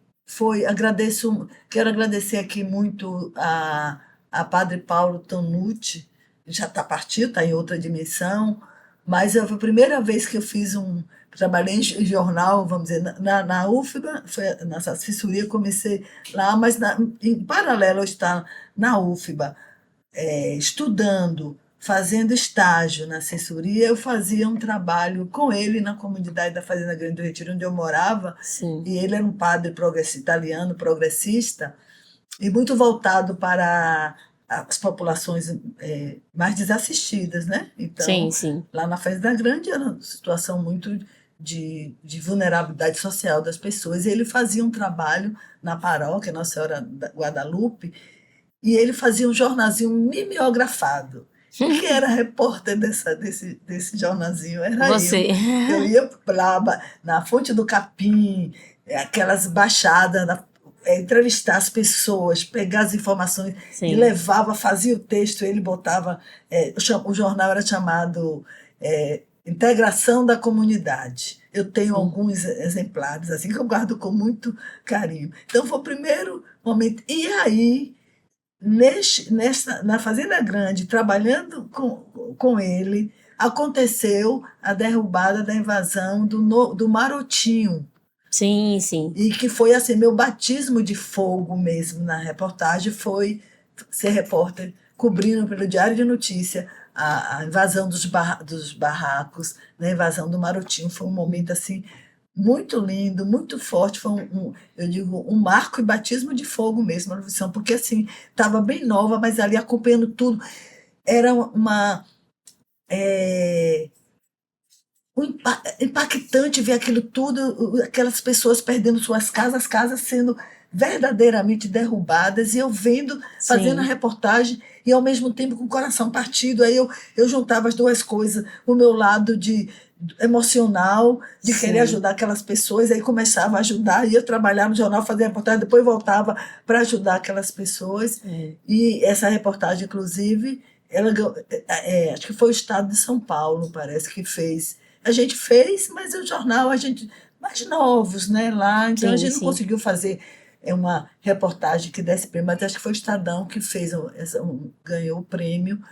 [SPEAKER 3] quero agradecer aqui muito a Padre Paulo Tonucci, já está partido, está em outra dimensão, mas foi a primeira vez que eu trabalhei em jornal, vamos dizer, na UFBA, nessa assessoria, comecei lá, mas em paralelo a estar na UFBA, estudando, fazendo estágio na assessoria, eu fazia um trabalho com ele na comunidade da Fazenda Grande do Retiro, onde eu morava, e ele era um padre italiano, progressista, e muito voltado para as populações mais desassistidas, né? Então, lá na Fazenda Grande era uma situação muito de vulnerabilidade social das pessoas, e ele fazia um trabalho na paróquia Nossa Senhora da Guadalupe, e ele fazia um jornalzinho mimeografado. Quem era repórter desse jornalzinho? Era
[SPEAKER 2] você.
[SPEAKER 3] Eu ia lá na Fonte do Capim, aquelas baixadas, entrevistar as pessoas, pegar as informações, e levava, fazia o texto, ele botava... o jornal era chamado Integração da Comunidade. Eu tenho alguns exemplares, assim, que eu guardo com muito carinho. Então, foi o primeiro momento. E aí, na Fazenda Grande, trabalhando com ele, aconteceu a derrubada da invasão do Marotinho,
[SPEAKER 2] Sim, sim.
[SPEAKER 3] E que foi assim, meu batismo de fogo mesmo na reportagem foi ser repórter, cobrindo pelo Diário de Notícia a invasão dos barracos, né, a invasão do Marotinho. Foi um momento assim muito lindo, muito forte, foi eu digo, um marco e batismo de fogo mesmo na profissão, porque assim, estava bem nova, mas ali acompanhando tudo, era impactante ver aquilo tudo, aquelas pessoas perdendo suas casas, as casas sendo verdadeiramente derrubadas, e eu vendo, fazendo a
[SPEAKER 2] Sim.
[SPEAKER 3] reportagem, e ao mesmo tempo com o coração partido. Aí eu juntava as duas coisas, o meu lado emocional, de querer
[SPEAKER 2] Sim.
[SPEAKER 3] ajudar aquelas pessoas, aí começava a ajudar, ia trabalhar no jornal, fazia reportagem, depois voltava para ajudar aquelas pessoas. E essa reportagem, inclusive, acho que foi o Estado de São Paulo, parece que fez. A gente fez, mas o jornal, a gente mais novos, né, lá, então a
[SPEAKER 2] Sim,
[SPEAKER 3] gente não
[SPEAKER 2] sim.
[SPEAKER 3] conseguiu fazer uma reportagem que desse prêmio, mas acho que foi o Estadão que fez, ganhou o prêmio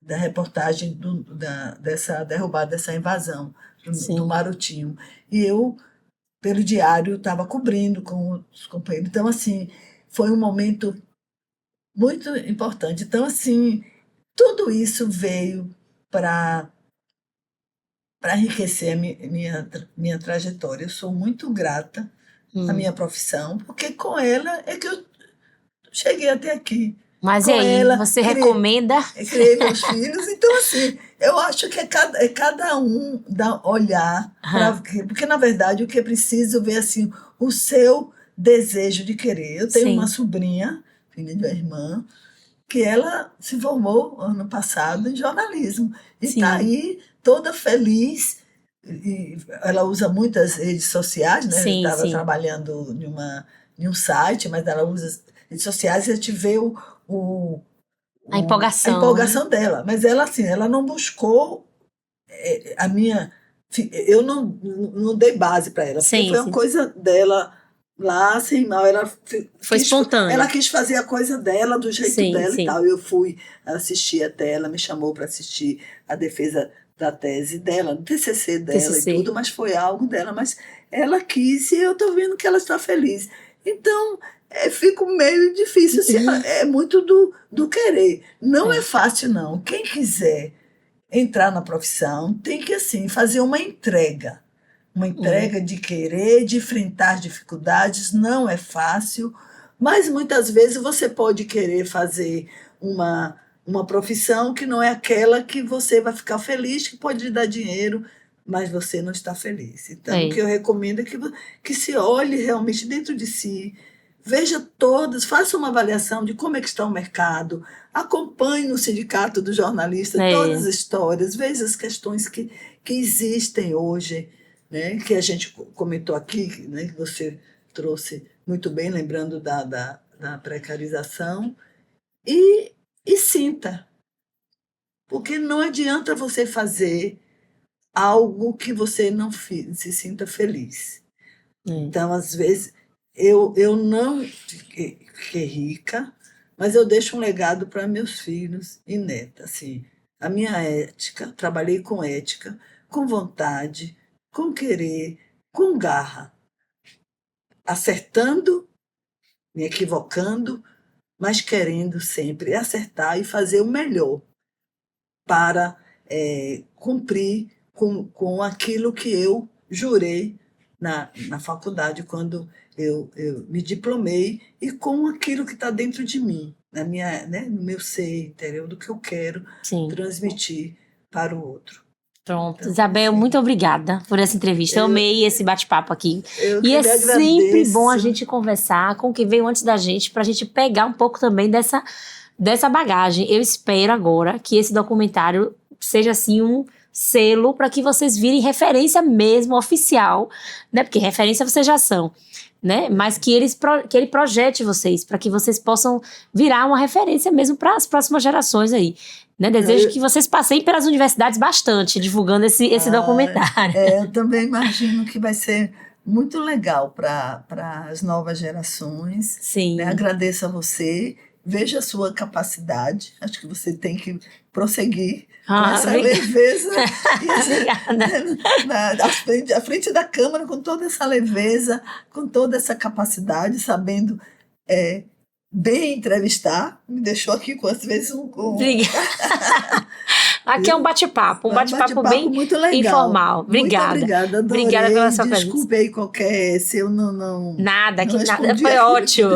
[SPEAKER 3] da reportagem dessa derrubada, dessa invasão do
[SPEAKER 2] Sim.
[SPEAKER 3] Marotinho. E eu, pelo Diário, estava cobrindo com os companheiros. Então, assim, foi um momento muito importante. Então, assim, tudo isso veio para enriquecer a minha trajetória. Eu sou muito grata à
[SPEAKER 2] Hum.
[SPEAKER 3] minha profissão, porque com ela é que eu cheguei até aqui.
[SPEAKER 2] Mas e
[SPEAKER 3] Com
[SPEAKER 2] aí,
[SPEAKER 3] ela,
[SPEAKER 2] você recomenda?
[SPEAKER 3] criei meus filhos. Então, assim, eu acho que é cada um olhar para.
[SPEAKER 2] Aham.
[SPEAKER 3] Porque, na verdade, o que é preciso ver assim, o seu desejo de querer. Eu tenho uma
[SPEAKER 2] Sim.
[SPEAKER 3] sobrinha, filha de uma irmã, que ela se formou ano passado em jornalismo. E está
[SPEAKER 2] Sim.
[SPEAKER 3] aí toda feliz. E ela usa muitas redes sociais, né? Ela
[SPEAKER 2] Sim,
[SPEAKER 3] estava
[SPEAKER 2] sim.
[SPEAKER 3] trabalhando em um site, mas ela usa redes sociais e a gente vê o,
[SPEAKER 2] A
[SPEAKER 3] a
[SPEAKER 2] empolgação, né?
[SPEAKER 3] empolgação dela. Mas ela, assim, ela não buscou a minha. Eu não dei base para ela, porque
[SPEAKER 2] Sim,
[SPEAKER 3] foi uma
[SPEAKER 2] sim.
[SPEAKER 3] coisa dela lá, sem mal.
[SPEAKER 2] Foi
[SPEAKER 3] Ela
[SPEAKER 2] espontâneo.
[SPEAKER 3] quis fazer a coisa dela, do jeito
[SPEAKER 2] Sim,
[SPEAKER 3] dela e
[SPEAKER 2] sim.
[SPEAKER 3] tal. Eu fui assistir até, ela me chamou para assistir a defesa da tese dela, do TCC dela e
[SPEAKER 2] TCC.
[SPEAKER 3] tudo, mas foi algo dela. Mas ela quis e eu estou vendo que ela está feliz. Então, fica meio difícil, assim, é muito do querer. Não é
[SPEAKER 2] É.
[SPEAKER 3] fácil, não. Quem quiser entrar na profissão tem que, assim, fazer uma
[SPEAKER 2] É.
[SPEAKER 3] entrega de querer, de enfrentar dificuldades. Não é fácil, mas muitas vezes você pode querer fazer uma profissão que não é aquela que você vai ficar feliz, que pode lhe dar dinheiro, mas você não está feliz. Então, o
[SPEAKER 2] É.
[SPEAKER 3] que eu recomendo é que se olhe realmente dentro de si, veja todas, faça uma avaliação de como é que está o mercado, acompanhe no Sindicato do Jornalista todas as
[SPEAKER 2] É.
[SPEAKER 3] histórias, veja as questões que existem hoje, né, que a gente comentou aqui, né, que você trouxe muito bem, lembrando da precarização, e sinta, porque não adianta você fazer algo que você não se sinta feliz.
[SPEAKER 2] É.
[SPEAKER 3] Então, às vezes, eu não fiquei rica, mas eu deixo um legado para meus filhos e netas. Assim, a minha ética, trabalhei com ética, com vontade, com querer, com garra, acertando, me equivocando, mas querendo sempre acertar e fazer o melhor para cumprir com aquilo que eu jurei na faculdade, quando eu me diplomei, e com aquilo que está dentro de mim, no meu ser interior, do que eu quero
[SPEAKER 2] Sim.
[SPEAKER 3] transmitir para o outro.
[SPEAKER 2] Pronto.
[SPEAKER 3] Então,
[SPEAKER 2] Isabel,
[SPEAKER 3] assim,
[SPEAKER 2] muito obrigada por essa entrevista. Eu amei esse bate-papo aqui.
[SPEAKER 3] eu
[SPEAKER 2] E
[SPEAKER 3] que
[SPEAKER 2] é
[SPEAKER 3] lhe
[SPEAKER 2] sempre bom a
[SPEAKER 3] agradeço.
[SPEAKER 2] gente conversar com quem veio antes da gente, pra gente pegar um pouco também dessa bagagem. Eu espero agora que esse documentário seja assim um selo para que vocês virem referência mesmo, oficial, né? Porque referência vocês já são, né? Mas que ele projete vocês, para que vocês possam virar uma referência mesmo para as próximas gerações aí. Né? Desejo que vocês passem pelas universidades bastante, divulgando esse documentário.
[SPEAKER 3] Eu também imagino que vai ser muito legal para as novas gerações.
[SPEAKER 2] Sim.
[SPEAKER 3] Né? Agradeço a você. veja a sua capacidade. Acho que você tem que prosseguir com
[SPEAKER 2] Ah,
[SPEAKER 3] essa
[SPEAKER 2] obrigada.
[SPEAKER 3] leveza.
[SPEAKER 2] Obrigada.
[SPEAKER 3] À frente da Câmara, com toda essa leveza, com toda essa capacidade, sabendo bem entrevistar. Me deixou aqui com, às vezes,
[SPEAKER 2] Obrigada. Aqui é um bate-papo bem
[SPEAKER 3] muito legal.
[SPEAKER 2] informal. Obrigada.
[SPEAKER 3] Muito obrigada, adorei.
[SPEAKER 2] Obrigada pela sua presença.
[SPEAKER 3] Desculpe aí qualquer se eu não
[SPEAKER 2] Nada,
[SPEAKER 3] não
[SPEAKER 2] que nada,
[SPEAKER 3] respondi
[SPEAKER 2] foi
[SPEAKER 3] aquilo.
[SPEAKER 2] ótimo.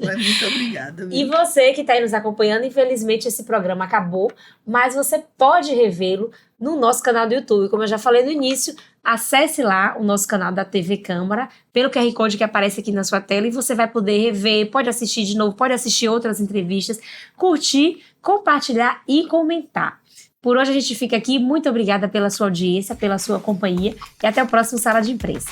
[SPEAKER 3] Mas muito obrigada.
[SPEAKER 2] E você que está aí nos acompanhando, infelizmente esse programa acabou, mas você pode revê-lo no nosso canal do YouTube. Como eu já falei no início, acesse lá o nosso canal da TV Câmara, pelo QR Code que aparece aqui na sua tela, e você vai poder rever, pode assistir de novo, pode assistir outras entrevistas, curtir, compartilhar e comentar. Por hoje a gente fica aqui. Muito obrigada pela sua audiência, pela sua companhia, e até o próximo Sala de Imprensa.